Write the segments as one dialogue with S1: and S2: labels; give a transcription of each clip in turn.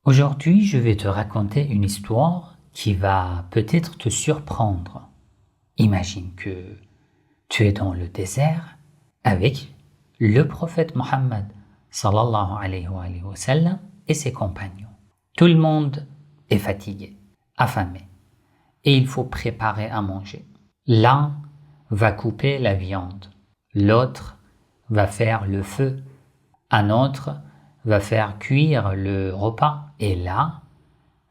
S1: Aujourd'hui, je vais te raconter une histoire qui va peut-être te surprendre. Imagine que tu es dans le désert avec le prophète Mohammed sallallahu alayhi wa sallam et ses compagnons. Tout le monde est fatigué, affamé, et il faut préparer à manger. L'un va couper la viande, l'autre va faire le feu, un autre va faire cuire le repas. Et là,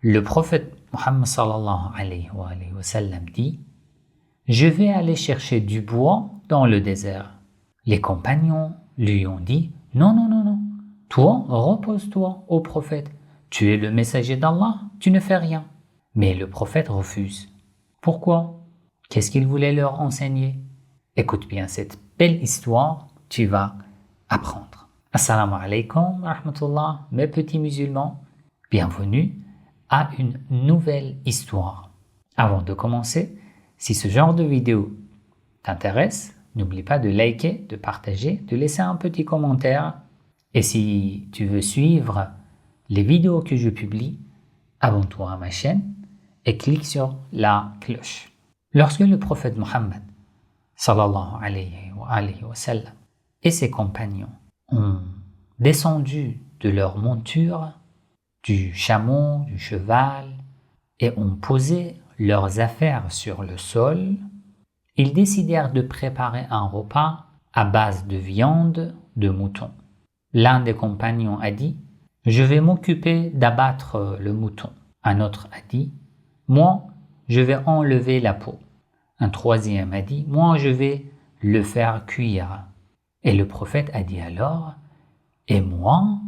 S1: le prophète Mohammed sallallahu alayhi wa sallam dit « Je vais aller chercher du bois dans le désert. » Les compagnons lui ont dit « Non, non, non, non, toi, repose-toi, ô prophète. Tu es le messager d'Allah, tu ne fais rien. » Mais le prophète refuse. Pourquoi? Qu'est-ce qu'il voulait leur enseigner? Écoute bien cette belle histoire, tu vas apprendre. Assalamu alaikum wa rahmatullah, mes petits musulmans. Bienvenue à une nouvelle histoire. Avant de commencer, si ce genre de vidéo t'intéresse, n'oublie pas de liker, de partager, de laisser un petit commentaire. Et si tu veux suivre les vidéos que je publie, abonne-toi à ma chaîne et clique sur la cloche. Lorsque le prophète Mohammed sallallahu alayhi wa sallam et ses compagnons ont descendu de leur monture, du chameau, du cheval, et ont posé leurs affaires sur le sol, ils décidèrent de préparer un repas à base de viande de mouton. L'un des compagnons a dit « Je vais m'occuper d'abattre le mouton ». Un autre a dit « Moi, je vais enlever la peau ». Un troisième a dit « Moi, je vais le faire cuire ». Et le prophète a dit alors « Et moi,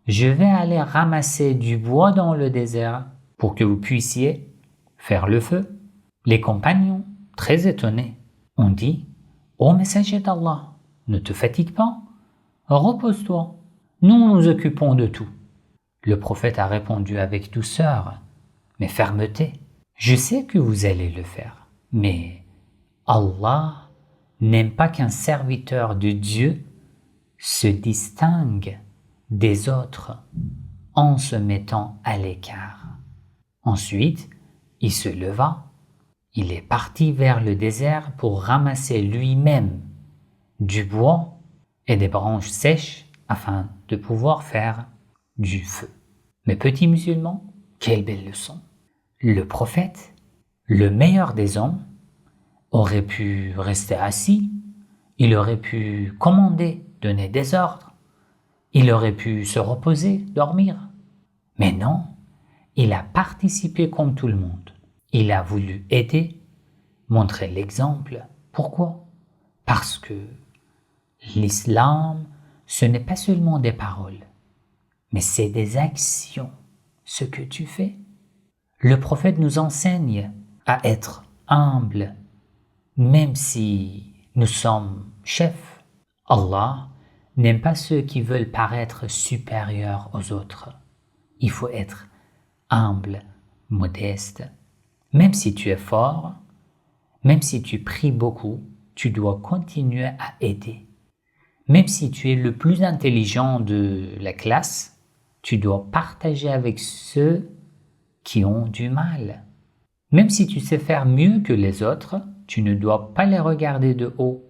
S1: je vais aller ramasser du bois dans le désert pour que vous puissiez faire le feu. » Les compagnons, très étonnés, ont dit « Ô messager d'Allah, ne te fatigue pas, repose-toi, nous nous occupons de tout. » Le prophète a répondu avec douceur, mais fermeté « Je sais que vous allez le faire, mais Allah n'aime pas qu'un serviteur de Dieu se distingue des autres en se mettant à l'écart. » Ensuite, il se leva, il est parti vers le désert pour ramasser lui-même du bois et des branches sèches afin de pouvoir faire du feu. Mes petits musulmans, quelle belle leçon! Le prophète, le meilleur des hommes, aurait pu rester assis, il aurait pu commander, donner des ordres, il aurait pu se reposer, dormir. Mais non, il a participé comme tout le monde. Il a voulu aider, montrer l'exemple. Pourquoi? Parce que l'islam, ce n'est pas seulement des paroles, mais c'est des actions, ce que tu fais. Le prophète nous enseigne à être humble, même si nous sommes chefs. Allah n'aime pas ceux qui veulent paraître supérieurs aux autres. Il faut être humble, modeste. Même si tu es fort, même si tu pries beaucoup, tu dois continuer à aider. Même si tu es le plus intelligent de la classe, tu dois partager avec ceux qui ont du mal. Même si tu sais faire mieux que les autres, tu ne dois pas les regarder de haut.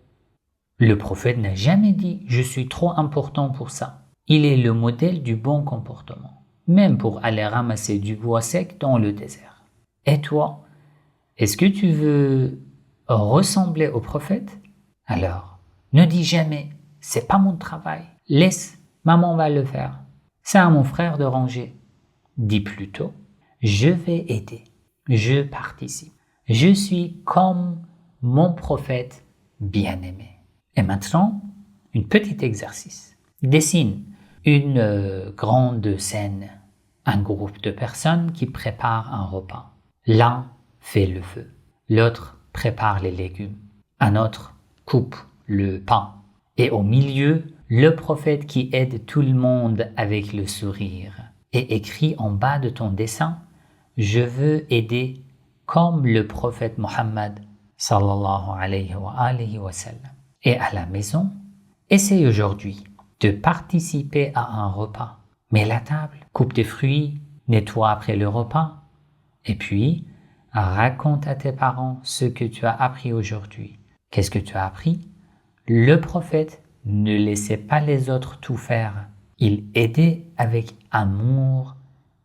S1: Le prophète n'a jamais dit « je suis trop important pour ça ». Il est le modèle du bon comportement, même pour aller ramasser du bois sec dans le désert. Et toi, est-ce que tu veux ressembler au prophète? Alors, ne dis jamais « c'est pas mon travail, laisse, maman va le faire, c'est à mon frère de ranger ». Dis plutôt « je vais aider, je participe, je suis comme mon prophète bien-aimé ». Et maintenant, un petit exercice. Dessine une grande scène, un groupe de personnes qui préparent un repas. L'un fait le feu, l'autre prépare les légumes, un autre coupe le pain. Et au milieu, le prophète qui aide tout le monde avec le sourire et écrit en bas de ton dessin « Je veux aider comme le prophète Mohammed sallallahu alayhi wa sallam ». Et à la maison, essaye aujourd'hui de participer à un repas. Mets la table, coupe des fruits, nettoie après le repas, et puis raconte à tes parents ce que tu as appris aujourd'hui. Qu'est-ce que tu as appris? Le prophète ne laissait pas les autres tout faire. Il aidait avec amour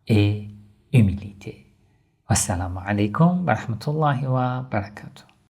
S1: et humilité. Wassalamu alaikum wa rahmatullahi wa barakatuh.